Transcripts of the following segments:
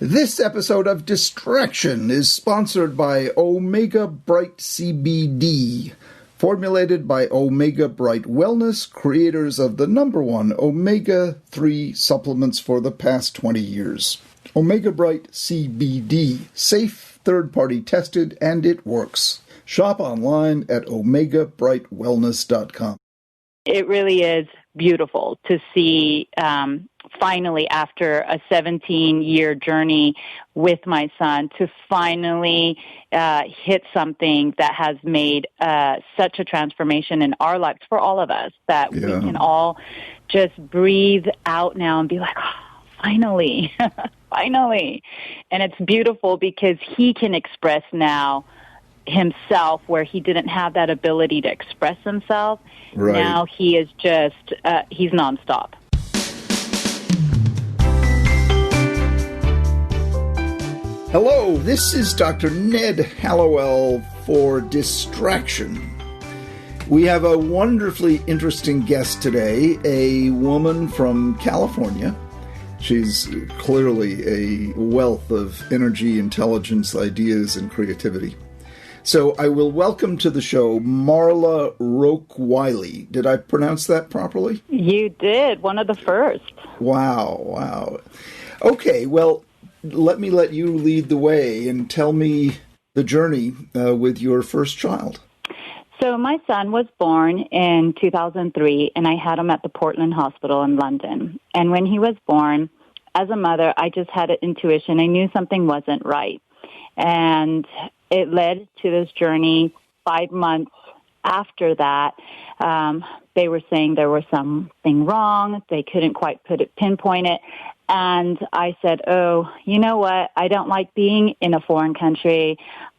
This episode of Distraction is sponsored by Omega Bright CBD, formulated by Omega Bright Wellness, creators of the #1 omega-3 supplements for the past 20 years. Omega Bright CBD, safe, third-party tested, and it works. Shop online at omegabrightwellness.com. It really is beautiful to see, finally, after a 17-year journey with my son, to finally hit something that has made such a transformation in our lives for all of us, that we can all just breathe out now and be like, oh, finally, finally. And it's beautiful because he can express now himself where he didn't have that ability to express himself. Right. Now he is just, he's nonstop. Hello, this is Dr. Ned Hallowell for Distraction. We have a wonderfully interesting guest today, a woman from California. She's clearly a wealth of energy, intelligence, ideas, and creativity. So I will welcome to the show Marla Roque-Wiley. Did I pronounce that properly? You did. One of the first. Wow. Okay, well, let you lead the way and tell me the journey with your first child. So my son was born in 2003, and I had him at the Portland Hospital in London. And when he was born, as a mother, I just had an intuition. I knew something wasn't right. And it led to this journey. 5 months after that, they were saying there was something wrong. They couldn't quite pinpoint it. And I said, oh, you know what? I don't like being in a foreign country.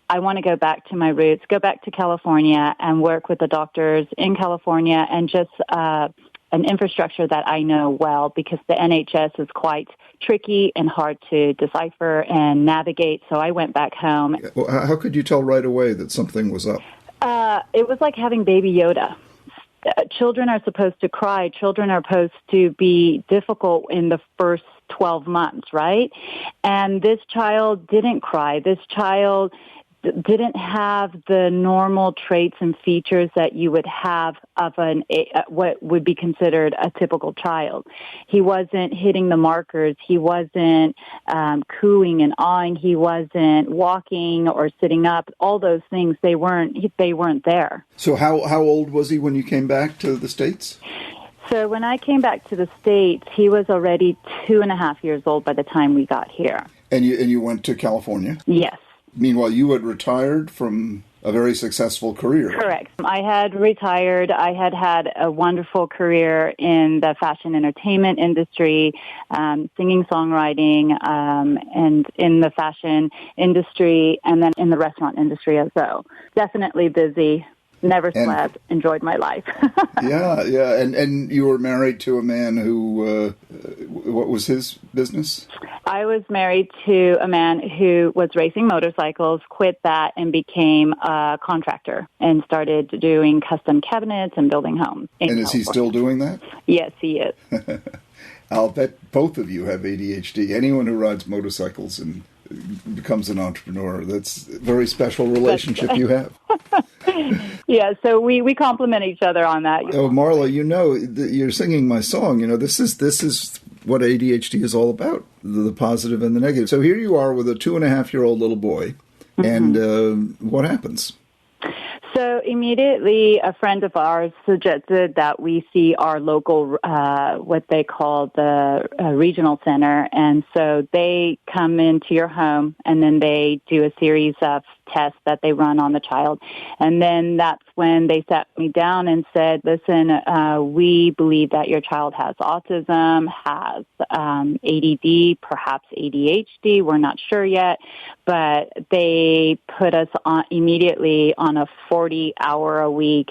I want to go back to my roots, go back to California and work with the doctors in California and just an infrastructure that I know well, because the NHS is quite tricky and hard to decipher and navigate. So I went back home. Well, how could you tell right away that something was up? It was like having Baby Yoda. Children are supposed to cry. Children are supposed to be difficult in the first 12 months, right? And this child didn't cry. This child didn't have the normal traits and features that you would have of what would be considered a typical child. He wasn't hitting the markers. He wasn't cooing and awing. He wasn't walking or sitting up. All those things, they weren't there. So how old was he when you came back to the States? So when I came back to the States, he was already 2.5 years old by the time we got here. And you went to California? Yes. Meanwhile, you had retired from a very successful career. Correct. I had retired. I had had a wonderful career in the fashion entertainment industry, singing, songwriting, and in the fashion industry, and then in the restaurant industry as well. Definitely busy. Never slept, enjoyed my life. Yeah. And you were married to a man who, what was his business? I was married to a man who was racing motorcycles, quit that, and became a contractor and started doing custom cabinets and building homes. And is he still doing that? Yes, he is. I'll bet both of you have ADHD. Anyone who rides motorcycles and becomes an entrepreneur, that's a very special relationship you have. Yeah, so we complement each other on that. Oh, Marla, you're singing my song. This is what ADHD is all about, the positive and the negative. So here you are with a 2.5-year-old little boy, and what happens? So immediately, a friend of ours suggested that we see our local, what they call the regional center. And so they come into your home, and then they do a series of tests that they run on the child. And then that's when they sat me down and said, listen, we believe that your child has autism, has ADD, perhaps ADHD. We're not sure yet. But they put us on immediately on a 40-hour-a-week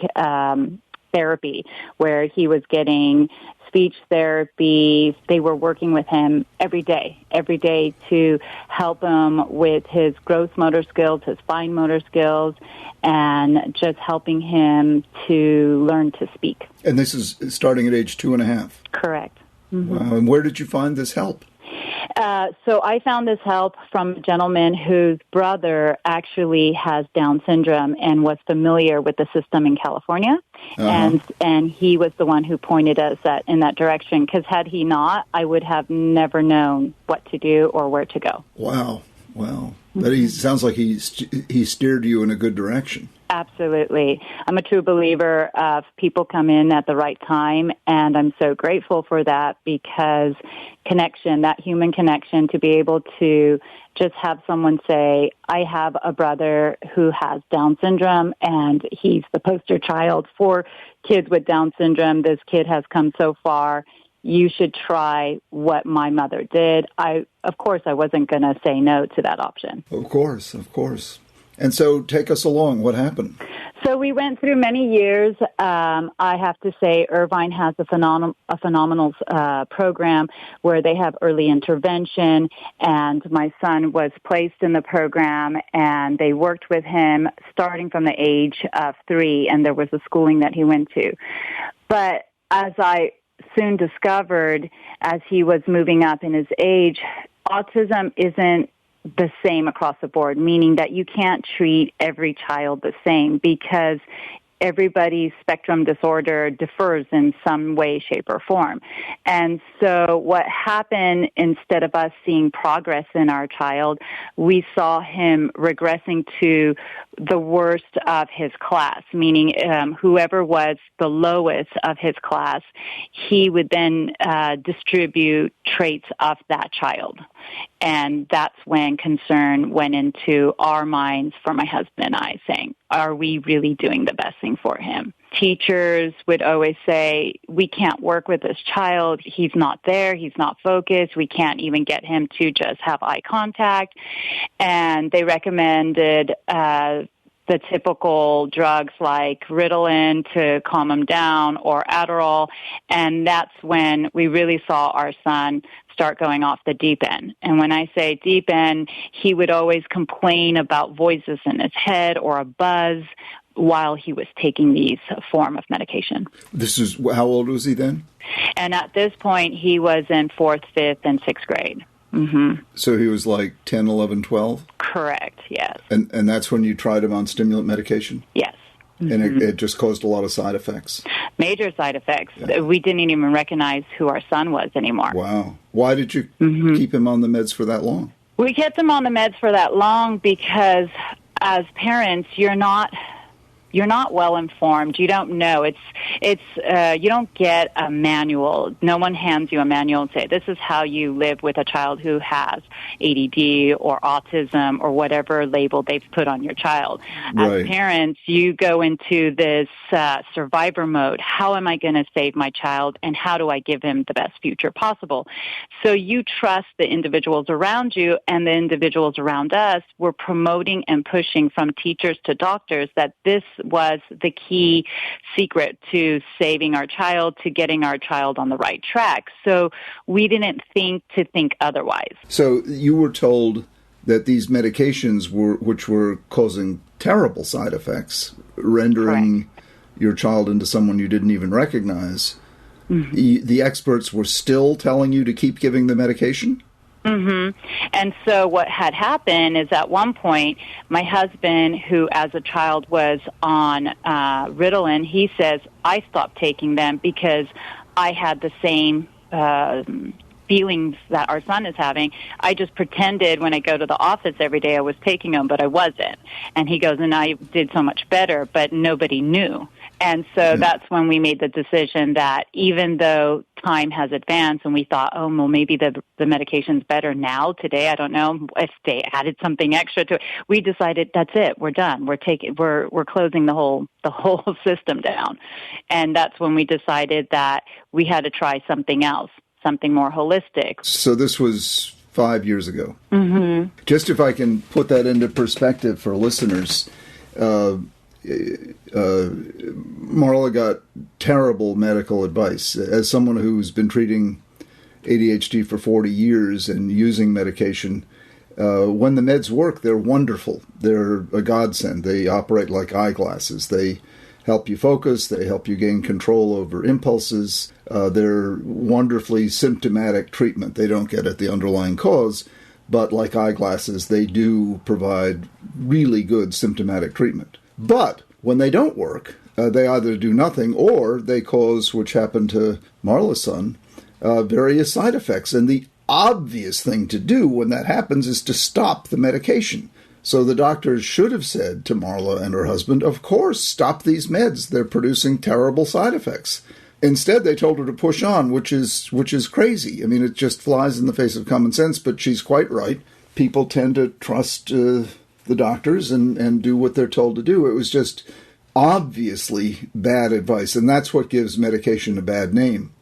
therapy where he was getting speech therapy. They were working with him every day to help him with his gross motor skills, his fine motor skills, and just helping him to learn to speak. And this is starting at age 2.5? Correct. Mm-hmm. Wow. And where did you find this help? So I found this help from a gentleman whose brother actually has Down syndrome and was familiar with the system in California. And he was the one who pointed us in that direction, because had he not, I would have never known what to do or where to go. Wow. But he sounds like he steered you in a good direction. Absolutely. I'm a true believer of people come in at the right time, and I'm so grateful for that, because connection, that human connection, to be able to just have someone say, I have a brother who has Down syndrome, and he's the poster child for kids with Down syndrome. This kid has come so far. You should try what my mother did. Of course, I wasn't going to say no to that option. Of course. And so take us along. What happened? So we went through many years. I have to say Irvine has a phenomenal program where they have early intervention, and my son was placed in the program, and they worked with him starting from the age of 3, and there was a schooling that he went to. But as I soon discovered, as he was moving up in his age, autism isn't the same across the board, meaning that you can't treat every child the same, because everybody's spectrum disorder differs in some way, shape, or form. And so what happened, instead of us seeing progress in our child, we saw him regressing to the worst of his class, meaning whoever was the lowest of his class, he would then distribute traits of that child. And that's when concern went into our minds for my husband and I, saying, are we really doing the best thing for him? Teachers would always say, we can't work with this child. He's not there. He's not focused. We can't even get him to just have eye contact. And they recommended the typical drugs like Ritalin to calm him down, or Adderall. And that's when we really saw our son start going off the deep end. And when I say deep end, he would always complain about voices in his head or a buzz while he was taking these form of medication. This is, how old was he then? And at this point, he was in 4th, 5th, and 6th grade. Mm-hmm. So he was like 10, 11, 12? Correct, yes. And that's when you tried him on stimulant medication? Yes. And it just caused a lot of side effects? Major side effects. Yeah. We didn't even recognize who our son was anymore. Wow. Why did you keep him on the meds for that long? We kept him on the meds for that long because as parents, you're not well informed. You don't know. You don't get a manual. No one hands you a manual and say, this is how you live with a child who has ADD or autism or whatever label they've put on your child. Right. As parents, you go into this survivor mode. How am I going to save my child, and how do I give him the best future possible? So you trust the individuals around you, and the individuals around us were promoting and pushing, from teachers to doctors, that this was the key secret to saving our child, to getting our child on the right track. So we didn't think otherwise. So you were told that these medications which were causing terrible side effects, rendering Correct. your child into someone you didn't even recognize. The experts were still telling you to keep giving the medication? Mm-hmm. And so what had happened is, at one point, my husband, who as a child was on Ritalin, he says, I stopped taking them because I had the same feelings that our son is having. I just pretended when I go to the office every day I was taking them, but I wasn't. And he goes, and I did so much better, but nobody knew. And so that's when we made the decision that even though time has advanced and we thought, oh, well, maybe the medication's better now, today, I don't know if they added something extra to it. We decided that's it. We're done. We're closing the whole system down. And that's when we decided that we had to try something else, something more holistic. So this was 5 years ago. Mm-hmm. Just if I can put that into perspective for listeners, Marla got terrible medical advice. As someone who's been treating ADHD for 40 years and using medication, when the meds work, they're wonderful. They're a godsend. They operate like eyeglasses. They help you focus. They help you gain control over impulses. They're wonderfully symptomatic treatment. They don't get at the underlying cause, but like eyeglasses, they do provide really good symptomatic treatment. But when they don't work, they either do nothing or they cause, which happened to Marla's son, various side effects. And the obvious thing to do when that happens is to stop the medication. So the doctors should have said to Marla and her husband, of course, stop these meds. They're producing terrible side effects. Instead, they told her to push on, which is crazy. I mean, it just flies in the face of common sense, but she's quite right. People tend to trust the doctors and do what they're told to do. It was just obviously bad advice, and that's what gives medication a bad name.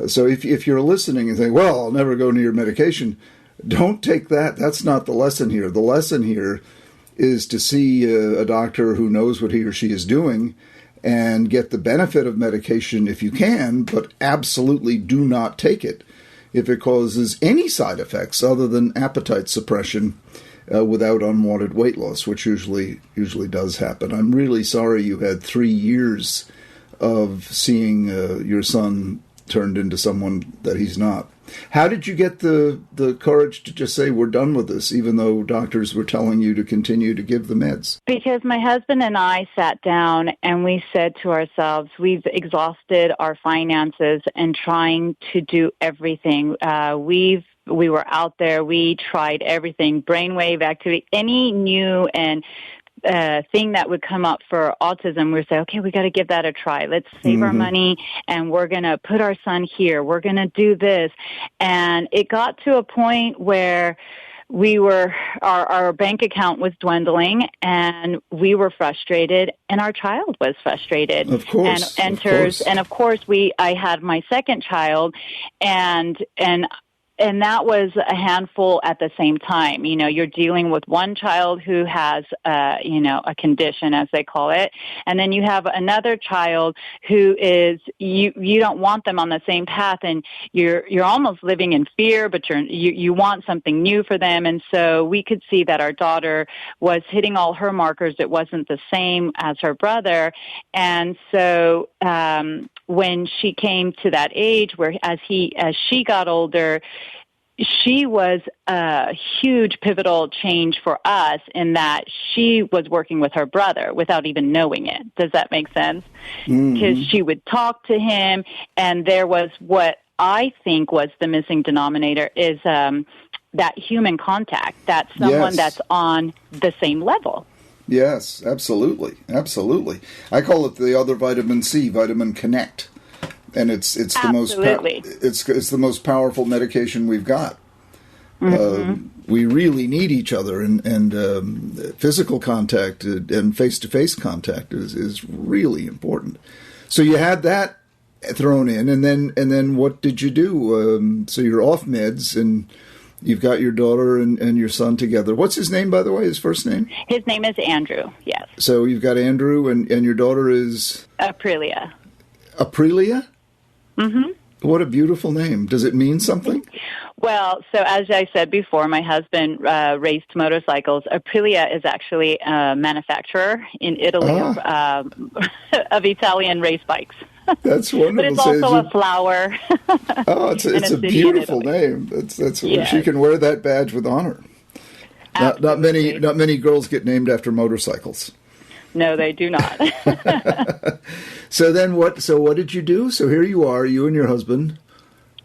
So if you're listening and think, well, I'll never go near medication, don't take that. That's not the lesson here. The lesson here is to see a doctor who knows what he or she is doing and get the benefit of medication if you can, but absolutely do not take it if it causes any side effects other than appetite suppression without unwanted weight loss, which usually does happen. I'm really sorry you had 3 years of seeing your son turned into someone that he's not. How did you get the courage to just say, we're done with this, even though doctors were telling you to continue to give the meds? Because my husband and I sat down and we said to ourselves, we've exhausted our finances and trying to do everything. We were out there, we tried everything, brainwave activity, any new and thing that would come up for autism, we would say, okay, we got to give that a try. Let's save our money, and we're going to put our son here. We're going to do this. And it got to a point where our bank account was dwindling, and we were frustrated, and our child was frustrated. Of course. And of course, I had my second child, and that was a handful at the same time. You know, you're dealing with one child who has, a condition, as they call it. And then you have another child who is, you don't want them on the same path, and you're almost living in fear, but you want something new for them. And so we could see that our daughter was hitting all her markers. It wasn't the same as her brother. And so, when she came to that age where as she got older, she was a huge pivotal change for us in that she was working with her brother without even knowing it. Does that make sense? Because she would talk to him, and there was what I think was the missing denominator is that human contact, that someone that's on the same level. Yes, absolutely. Absolutely. I call it the other vitamin C, vitamin Connect. And it's the most it's the most powerful medication we've got. We really need each other, and physical contact and face-to-face contact is really important. So you had that thrown in, and then what did you do? So you're off meds, and you've got your daughter and your son together. What's his name, by the way, his first name? His name is Andrew, yes. So you've got Andrew, and your daughter is? Aprilia. Aprilia? Mm-hmm. What a beautiful name. Does it mean something? Well, so as I said before, my husband raced motorcycles. Aprilia is actually a manufacturer in Italy of Italian race bikes. That's wonderful. But it's also a flower. Oh, it's a beautiful name. That's yes. She can wear that badge with honor. Not many girls get named after motorcycles. No, they do not. So then what? So what did you do? So here you are, you and your husband.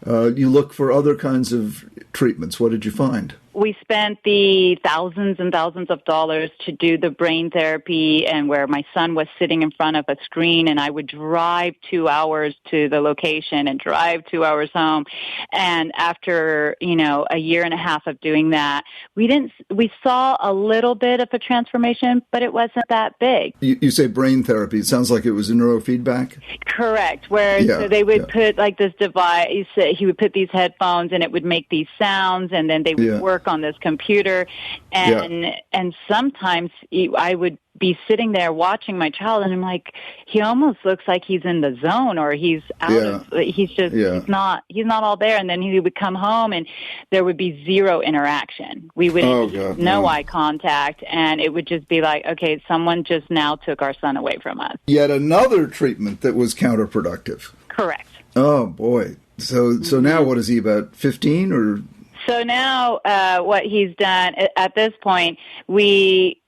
You look for other kinds of treatments. What did you find? We spent the thousands and thousands of dollars to do the brain therapy, and where my son was sitting in front of a screen, and I would drive 2 hours to the location and drive 2 hours home. And after, a year and a half of doing that, we saw a little bit of a transformation, but it wasn't that big. You say brain therapy. It sounds like it was neurofeedback? Correct. Where so they would put like this device, he would put these headphones and it would make these sounds, and then they would work work on this computer. And sometimes I would be sitting there watching my child, and I'm like, he almost looks like he's in the zone, or he's out he's not all there. And then he would come home and there would be zero interaction. We would no eye contact, and it would just be like, okay, someone just now took our son away from us. Yet another treatment that was counterproductive. Correct. Oh boy. So now what is he, about 15 or? So now what he's done at this point, we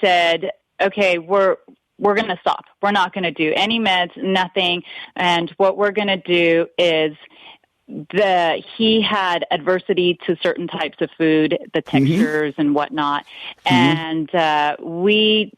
said, okay, we're going to stop. We're not going to do any meds, nothing. And what we're going to do is he had adversity to certain types of food, the textures and whatnot. And we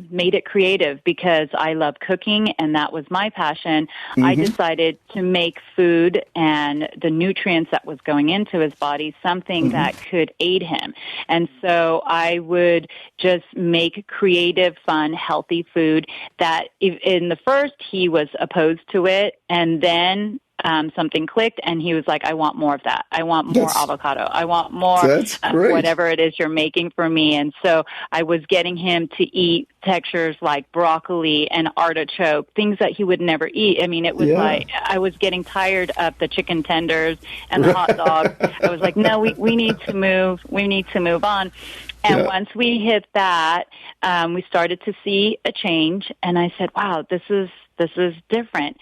made it creative because I love cooking and that was my passion. I decided to make food and the nutrients that was going into his body something that could aid him. And so I would just make creative, fun, healthy food that in the first he was opposed to it, and then something clicked and he was like, I want more of that. I want more avocado. I want more whatever it is you're making for me. And so I was getting him to eat textures like broccoli and artichoke, things that he would never eat. I mean, it was like I was getting tired of the chicken tenders and the hot dogs. I was like, no, we need to move. We need to move on. And once we hit that, we started to see a change. And I said, wow, this is different.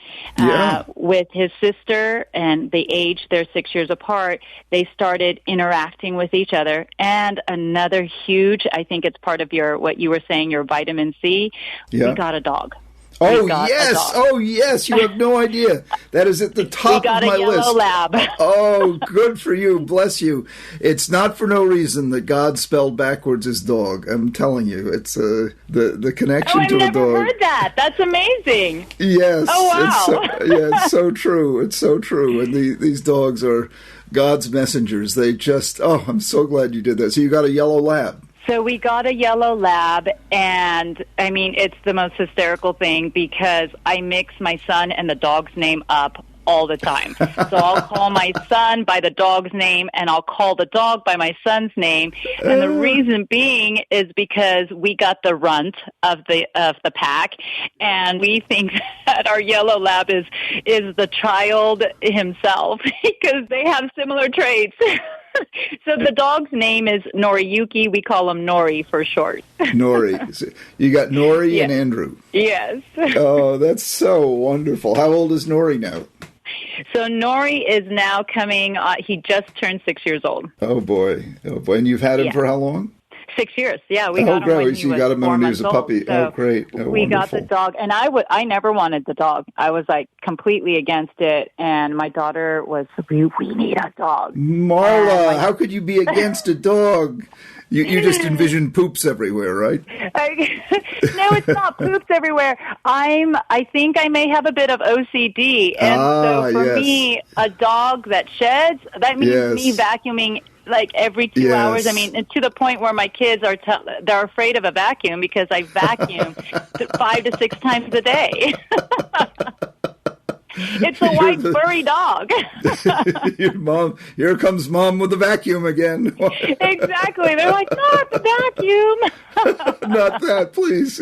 With his sister and the age, they're 6 years apart, they started interacting with each other. And another huge, I think it's part of what you were saying, your vitamin C, we got a dog. Oh, yes. Oh, yes. You have no idea. That is at the top of my list. We got a yellow lab. Oh, good for you. Bless you. It's not for no reason that God spelled backwards his dog. I'm telling you. It's the connection to a dog. I've never heard that. That's amazing. Yes. Oh, wow. It's so true. It's so true. And these dogs are God's messengers. They just, I'm so glad you did that. So you got a yellow lab. So we got a yellow lab, and, I mean, it's the most hysterical thing because I mix my son and the dog's name up all the time. So I'll call my son by the dog's name, and I'll call the dog by my son's name. And the reason being is because we got the runt of the pack, and we think that our yellow lab is the child himself because they have similar traits. So the dog's name is Noriyuki. We call him Nori for short. Nori. You got Nori and Andrew. Yes. Oh, that's so wonderful. How old is Nori now? So Nori is now coming, he just turned 6 years old. Oh, boy. And you've had him for how long? 6 years, yeah. We got him when he was 4 months old. Puppy. So great. We got the dog, and I never wanted the dog. I was like completely against it, and my daughter was, we need a dog. Marla, how could you be against a dog? You just envision poops everywhere, right? No, it's not poops everywhere. I think I may have a bit of OCD, and so for me, a dog that sheds, that means me vacuuming like every 2 hours. I mean, to the point where my kids they're afraid of a vacuum because I vacuum 5 to 6 times a day. It's a white furry dog. Your mom, here comes mom with the vacuum again. Exactly. They're like, not the vacuum. Not that, please.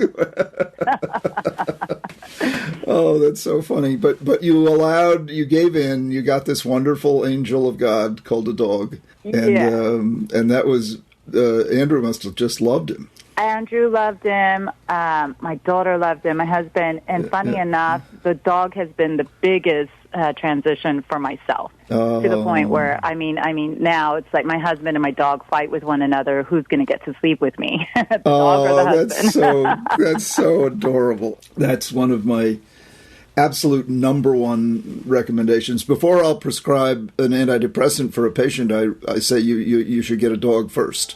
Oh, that's so funny. But you gave in, you got this wonderful angel of God called a dog. And that was, Andrew must have just loved him. Andrew loved him. My daughter loved him. My husband. And funny enough, the dog has been the biggest transition for myself to the point where, I mean, now it's like my husband and my dog fight with one another. Who's going to get to sleep with me? The dog or the husband? That's so adorable. That's one of my absolute number one recommendations. Before I'll prescribe an antidepressant for a patient, I say you should get a dog first.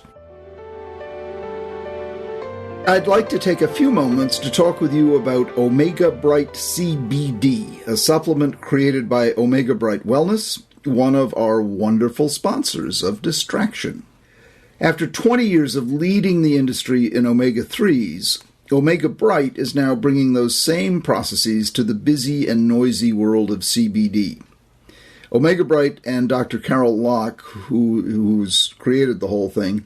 I'd like to take a few moments to talk with you about Omega Bright CBD, a supplement created by Omega Bright Wellness, one of our wonderful sponsors of Distraction. After 20 years of leading the industry in omega-3s, Omega Bright is now bringing those same processes to the busy and noisy world of CBD. Omega Bright and Dr. Carol Locke, who's created the whole thing,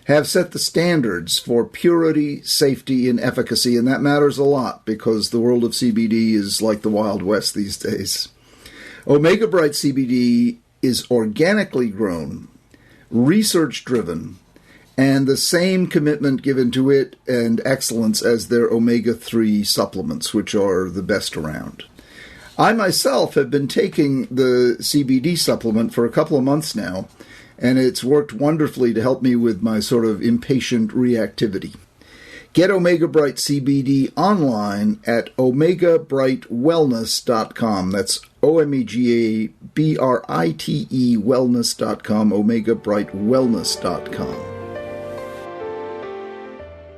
have set the standards for purity, safety, and efficacy, and that matters a lot because the world of CBD is like the Wild West these days. Omega Bright CBD is organically grown, research-driven, and the same commitment given to it and excellence as their omega-3 supplements, which are the best around. I myself have been taking the CBD supplement for a couple of months now, and it's worked wonderfully to help me with my sort of impatient reactivity. Get Omega Bright CBD online at omegabrightwellness.com. That's OMEGABRITE wellness.com, omegabrightwellness.com.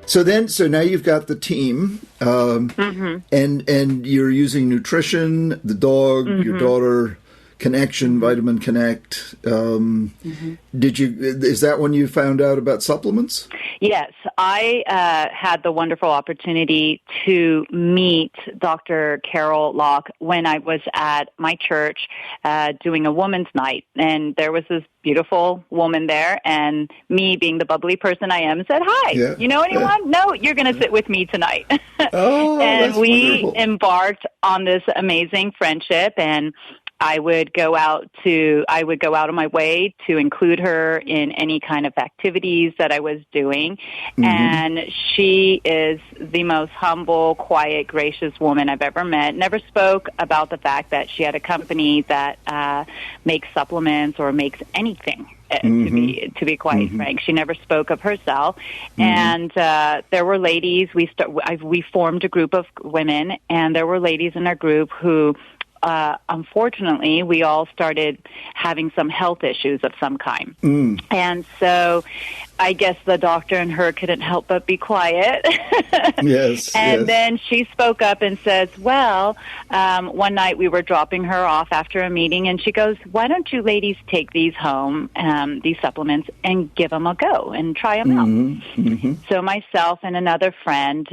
So now you've got the team, and you're using nutrition, the dog, your daughter, Connection, Vitamin Connect. Is that when you found out about supplements? Yes, I had the wonderful opportunity to meet Dr. Carol Locke when I was at my church doing a woman's night, and there was this beautiful woman there, and me being the bubbly person I am said, "Hi, you know anyone?" "No, you're going to sit with me tonight." And we embarked on this amazing friendship, and I would go out of my way to include her in any kind of activities that I was doing. And she is the most humble, quiet, gracious woman I've ever met. Never spoke about the fact that she had a company that makes supplements or makes anything. To be quite frank, she never spoke of herself. And there were ladies. We formed a group of women, and there were ladies in our group who. Unfortunately, we all started having some health issues of some kind. And so I guess the doctor and her couldn't help but be quiet. And then she spoke up and says, well, one night we were dropping her off after a meeting, and she goes, "Why don't you ladies take these home, these supplements, and give them a go and try them out?" So myself and another friend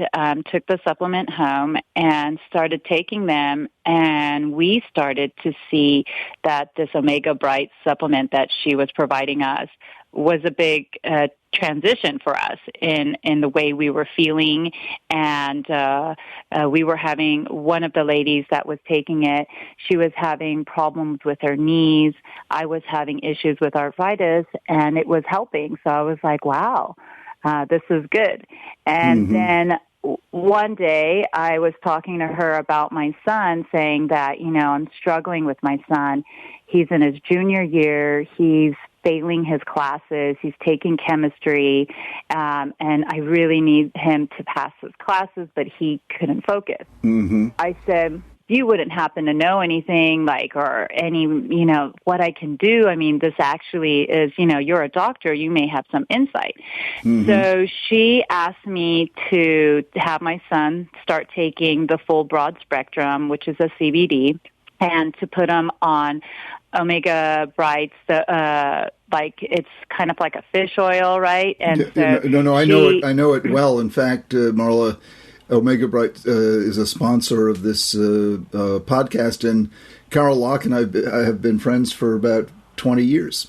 took the supplement home and started taking them, and we started to see that this Omega Bright supplement that she was providing us was a big transition for us in the way we were feeling. And we were having, one of the ladies that was taking it, she was having problems with her knees. I was having issues with arthritis, and it was helping. So I was like, wow, this is good. And then one day I was talking to her about my son, saying that, I'm struggling with my son. He's in his junior year. He's failing his classes. He's taking chemistry, and I really need him to pass his classes, but he couldn't focus. I said, you wouldn't happen to know anything or any, what I can do. I mean, this actually is, you're a doctor. You may have some insight. So she asked me to have my son start taking the full broad spectrum, which is a CBD, and to put him on Omega Brights, it's kind of like a fish oil, right? And so I know it well. In fact, Marla, Omega Bright is a sponsor of this podcast, and Carol Locke and I have been friends for about 20 years.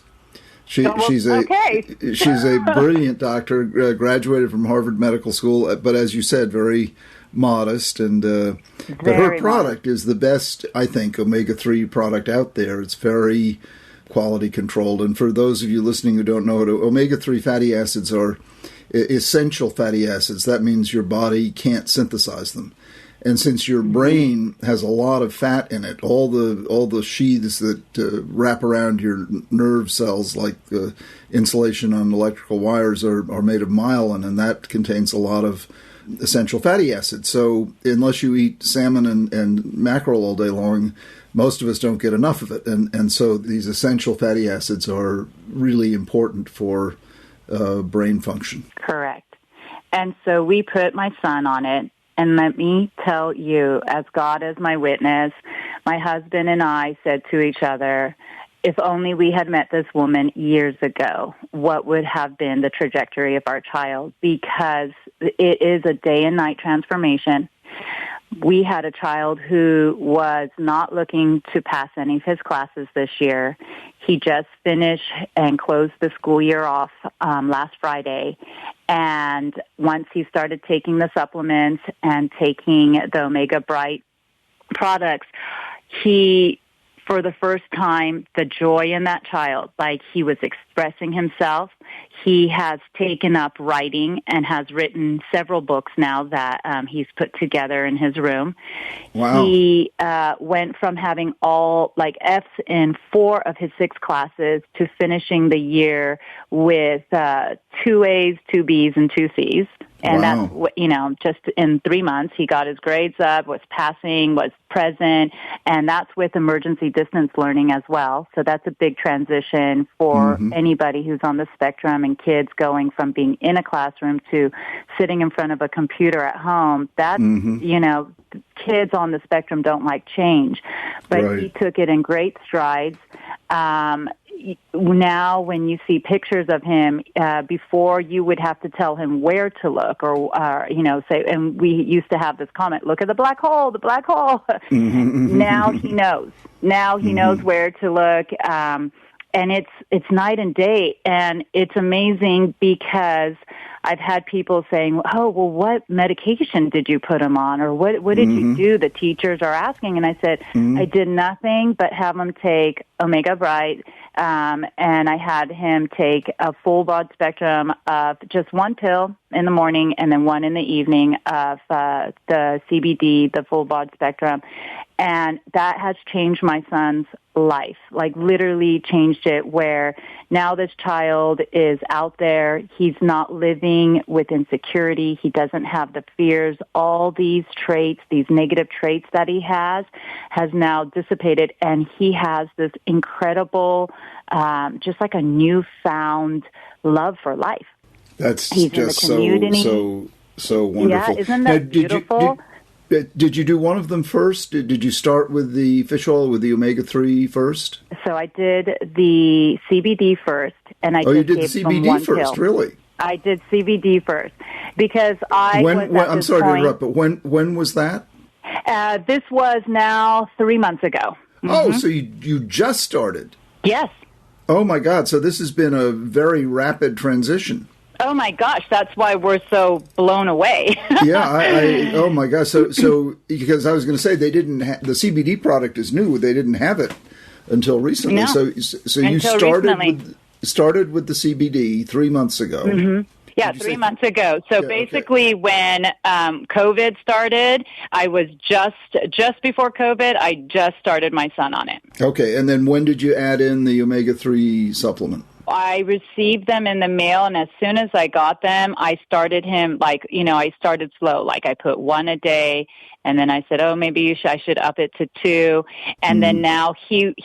She's a brilliant doctor, graduated from Harvard Medical School, but as you said, very modest, and but her product is the best, I think, omega-3 product out there. It's very quality controlled, and for those of you listening who don't know it, omega-3 fatty acids are essential fatty acids. That means your body can't synthesize them. And since your brain has a lot of fat in it, all the sheaths that wrap around your nerve cells, like insulation on electrical wires, are made of myelin, and that contains a lot of essential fatty acids. So unless you eat salmon and mackerel all day long, most of us don't get enough of it. And so these essential fatty acids are really important for brain function. Correct. And so we put my son on it. And let me tell you, as God is my witness, my husband and I said to each other, if only we had met this woman years ago, what would have been the trajectory of our child? Because it is a day and night transformation. we had a child who was not looking to pass any of his classes this year. He just finished and closed the school year off last Friday. And once he started taking the supplements and taking the Omega Bright products, for the first time, the joy in that child, like he was expressing himself. He has taken up writing and has written several books now that he's put together in his room. Wow. He went from having all like F's in 4 of his 6 classes to finishing the year with 2 A's, 2 B's, and 2 C's. And wow. that's, just in 3 months, he got his grades up, was passing, was present, and that's with emergency distance learning as well. So that's a big transition for anybody who's on the spectrum and kids going from being in a classroom to sitting in front of a computer at home. That's, kids on the spectrum don't like change, but right. he took it in great strides. Now, when you see pictures of him, before you would have to tell him where to look or say, and we used to have this comment, look at the black hole, the black hole. Now he knows. Now he knows where to look. And it's night and day. And it's amazing because I've had people saying, oh, well, what medication did you put him on? Or what did you do? The teachers are asking. And I said, I did nothing but have him take Omega Bright. And I had him take a full broad spectrum of just 1 pill in the morning and then 1 in the evening of the CBD, the full broad spectrum. And that has changed my son's life, like literally changed it, where now this child is out there. He's not living with insecurity. He doesn't have the fears. All these traits, these negative traits that he has now dissipated. And he has this incredible, just like a newfound love for life. He's just so wonderful. Yeah, isn't that beautiful? Did you do one of them first? Did you start with the fish oil, with the omega-3 first? So I did the CBD first, and I you did the CBD first, pill. Really? I did CBD first because I'm sorry to interrupt, but when was that? This was now 3 months ago. Oh, so you just started? Yes. Oh my God! So this has been a very rapid transition. Oh my gosh, that's why we're so blown away. Yeah, oh my gosh. So because I was going to say the CBD product is new. They didn't have it until recently. No. So you started with the CBD 3 months ago. Yeah, 3 months ago. So basically when COVID started, I was just before COVID, I just started my son on it. Okay, and then when did you add in the omega-3 supplement? I received them in the mail, and as soon as I got them, I started him I started slow. Like I put 1 a day, and then I said, oh, maybe I should up it to 2. And then now he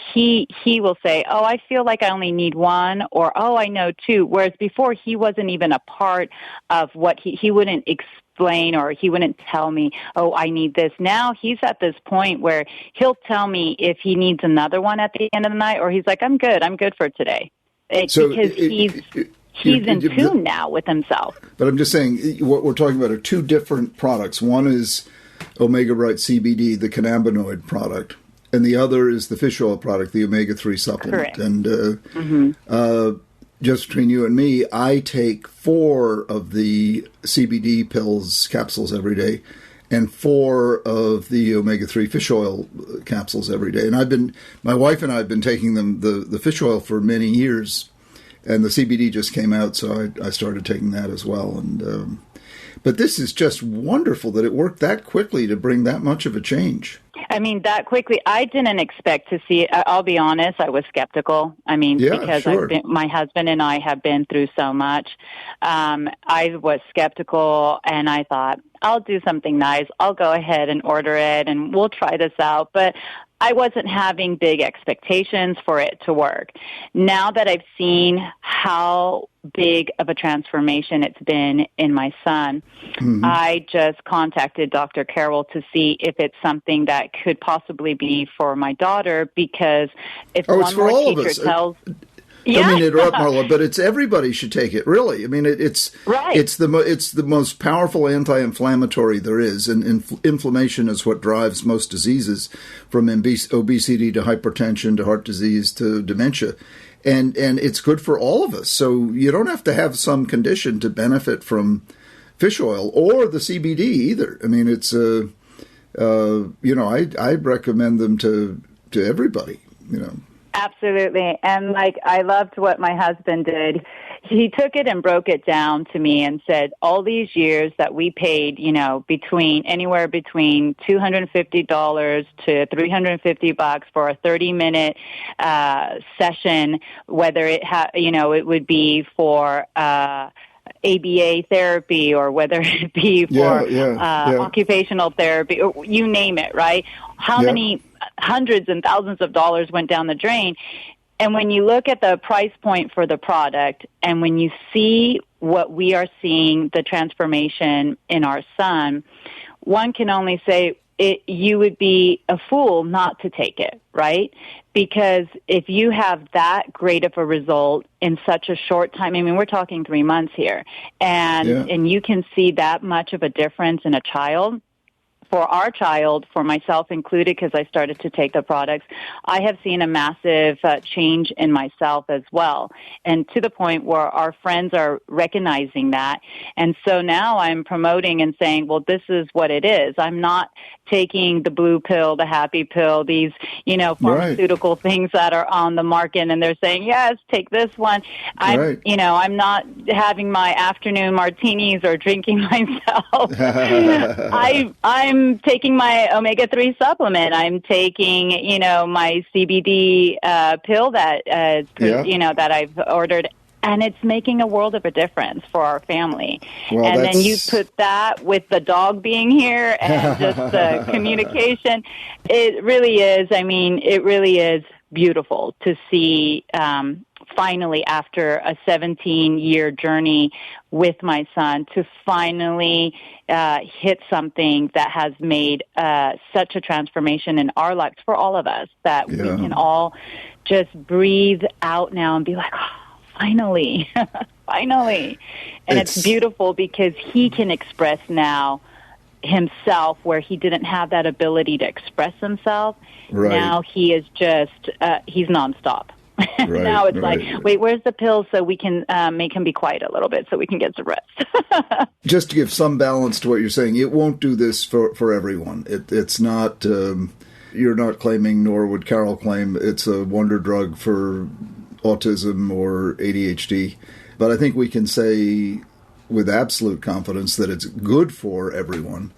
will say, oh, I feel like I only need 1, or oh, I know 2. Whereas before he wasn't even a part of what he wouldn't explain, or he wouldn't tell me, oh, I need this. Now he's at this point where he'll tell me if he needs another one at the end of the night, or he's like, I'm good for today. Because he's in tune now with himself. But I'm just saying, what we're talking about are 2 different products. One is Omega Bright CBD, the cannabinoid product, and the other is the fish oil product, the omega-3 supplement. Correct. And just between you and me, I take 4 of the CBD capsules every day, and 4 of the omega-3 fish oil capsules every day. And my wife and I have been taking the fish oil for many years, and the CBD just came out, so I started taking that as well. And but this is just wonderful that it worked that quickly to bring that much of a change. I mean, that quickly. I didn't expect to see it. I'll be honest, I was skeptical. I mean, because my husband and I have been through so much. I was skeptical, and I thought, I'll do something nice. I'll go ahead and order it, and we'll try this out. But I wasn't having big expectations for it to work. Now that I've seen how big of a transformation it's been in my son, I just contacted Dr. Carroll to see if it's something that could possibly be for my daughter, because if one more teacher tells... Don't mean to interrupt, Marla, but it's everybody should take it. Really, I mean, it's Right. it's the most powerful anti-inflammatory there is, and inflammation is what drives most diseases, from obesity to hypertension to heart disease to dementia, and it's good for all of us. So you don't have to have some condition to benefit from fish oil or the CBD either. I mean, it's I recommend them to everybody. Absolutely. And I loved what my husband did. He took it and broke it down to me and said, all these years that we paid, anywhere between $250 to $350 for a 30-minute session, whether it would be for ABA therapy or whether it be for occupational therapy, or you name it, right? How many hundreds and thousands of dollars went down the drain? And when you look at the price point for the product, and when you see what we are seeing, the transformation in our son, one can only say you would be a fool not to take it, right? Because if you have that great of a result in such a short time, I mean, we're talking 3 months here, and you can see that much of a difference in a child. For our child, for myself included, because I started to take the products, I have seen a massive change in myself as well. And to the point where our friends are recognizing that. And so now I'm promoting and saying, well, this is what it is. I'm not taking the blue pill, the happy pill, these, pharmaceutical things that are on the market. And they're saying, yes, take this one. I'm not having my afternoon martinis or drinking myself. I'm taking my omega-3 supplement. I'm taking, my CBD pill that that I've ordered, and it's making a world of a difference for our family. Well, and then you put that with the dog being here and just the communication. It really is. I mean, it really is beautiful to see. Finally, after a 17-year journey with my son, to finally hit something that has made such a transformation in our lives for all of us, that we can all just breathe out now and be like, oh, finally, finally. And it's beautiful because he can express now himself where he didn't have that ability to express himself. Right. Now he is just, he's nonstop. Now it's like, wait, where's the pill so we can make him be quiet a little bit so we can get some rest? Just to give some balance to what you're saying, it won't do this for everyone. It's not, you're not claiming, nor would Carol claim, it's a wonder drug for autism or ADHD. But I think we can say with absolute confidence that it's good for everyone.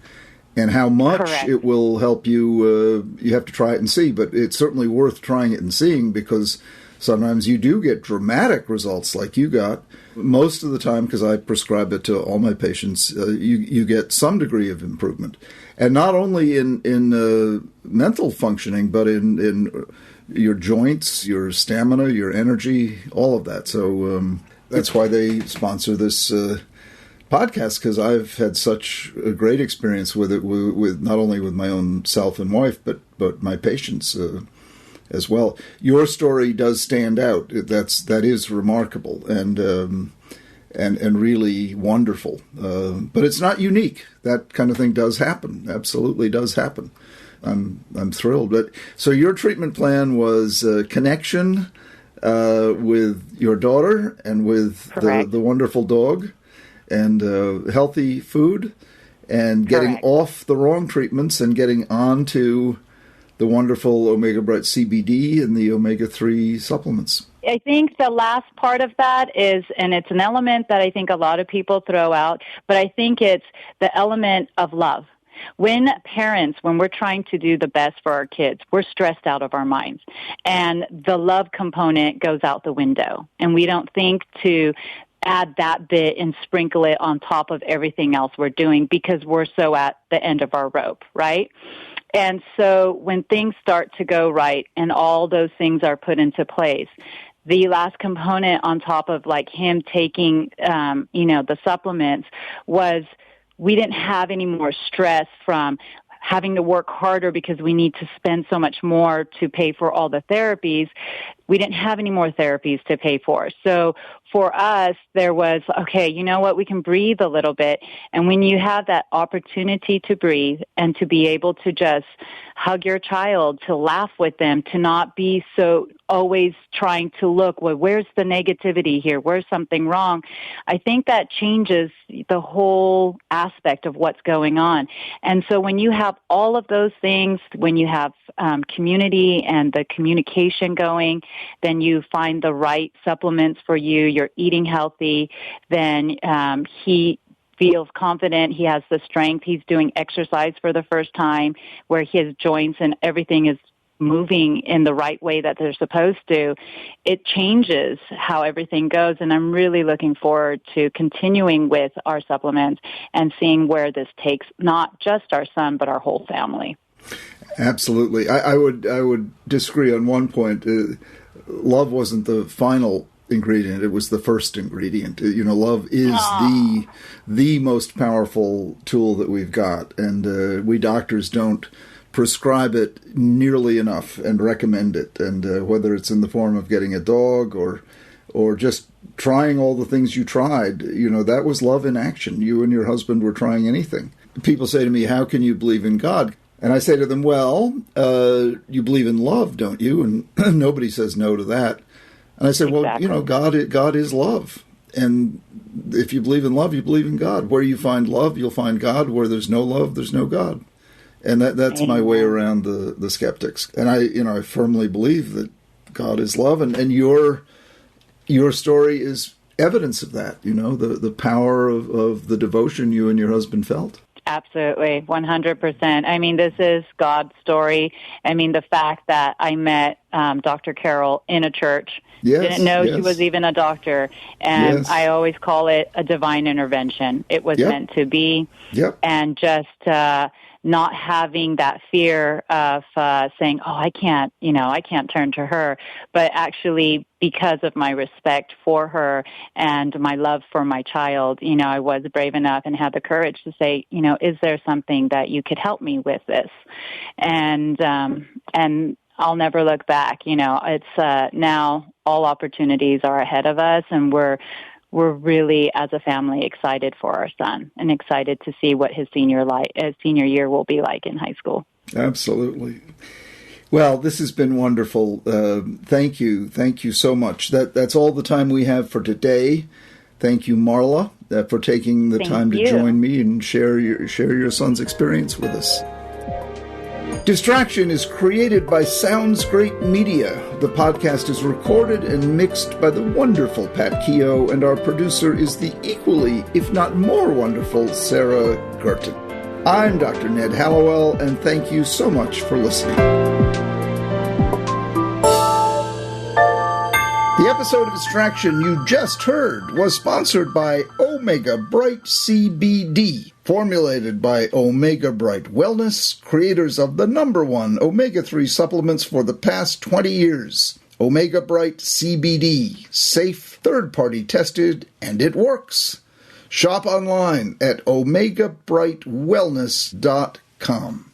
And how much it will help you, you have to try it and see. But it's certainly worth trying it and seeing, because sometimes you do get dramatic results like you got. Most of the time, because I prescribe it to all my patients, you get some degree of improvement. And not only in mental functioning, but in your joints, your stamina, your energy, all of that. So that's why they sponsor this podcast, because I've had such a great experience with it, with not only with my own self and wife, but my patients as well. Your story does stand out. That is remarkable and really wonderful. But it's not unique. That kind of thing does happen. Absolutely does happen. I'm thrilled. But so your treatment plan was connection with your daughter and with the wonderful dog, and healthy food, and getting off the wrong treatments and getting on to the wonderful Omega Bright CBD and the omega-3 supplements. I think the last part of that is, and it's an element that I think a lot of people throw out, but I think it's the element of love. When we're trying to do the best for our kids, we're stressed out of our minds. And the love component goes out the window. And we don't think to add that bit and sprinkle it on top of everything else we're doing, because we're so at the end of our rope, right? And so when things start to go right and all those things are put into place, the last component on top of him taking, the supplements was we didn't have any more stress from having to work harder because we need to spend so much more to pay for all the therapies. We didn't have any more therapies to pay for. So for us, there was, okay, you know what, we can breathe a little bit. And when you have that opportunity to breathe and to be able to just hug your child, to laugh with them, to not be so always trying to look, well, where's the negativity here? Where's something wrong? I think that changes the whole aspect of what's going on. And so when you have all of those things, when you have community and the communication going, then you find the right supplements for you, you're eating healthy, then he feels confident, he has the strength, he's doing exercise for the first time where his joints and everything is moving in the right way that they're supposed to. It changes how everything goes, and I'm really looking forward to continuing with our supplements and seeing where this takes not just our son, but our whole family. Absolutely. I would disagree on one point. Love wasn't the final ingredient, it was the first ingredient. Love is the most powerful tool that we've got, and we doctors don't prescribe it nearly enough and recommend it. And whether it's in the form of getting a dog or just trying all the things you tried, that was love in action. You and your husband were trying anything. People say to me, how can you believe in God? And I say to them, well, you believe in love, don't you? And nobody says no to that. And I say, Exactly. well, God is love. And if you believe in love, you believe in God. Where you find love, you'll find God. Where there's no love, there's no God. And that's my way around the skeptics. And I firmly believe that God is love. And your story is evidence of that, the power of the devotion you and your husband felt. Absolutely, 100%. I mean, this is God's story. I mean, the fact that I met Dr. Carol in a church, didn't know she was even a doctor, and I always call it a divine intervention. It was meant to be, and just not having that fear of saying, oh, I can't turn to her, but actually because of my respect for her and my love for my child, I was brave enough and had the courage to say, is there something that you could help me with this? And I'll never look back. It's now all opportunities are ahead of us, and we're really, as a family, excited for our son and excited to see what his senior year will be like in high school. Absolutely. Well, this has been wonderful. Thank you so much. That's all the time we have for today. Thank you, Marla, for taking the time to join me and share your son's experience with us. Distraction is created by Sounds Great Media. The podcast is recorded and mixed by the wonderful Pat Keogh, and our producer is the equally, if not more wonderful, Sarah Guertin. I'm Dr. Ned Hallowell, and thank you so much for listening. The episode of Distraction you just heard was sponsored by Omega Bright CBD, formulated by Omega Bright Wellness, creators of the #1 omega-3 supplements for the past 20 years. Omega Bright CBD, safe, third-party tested, and it works. Shop online at omegabrightwellness.com.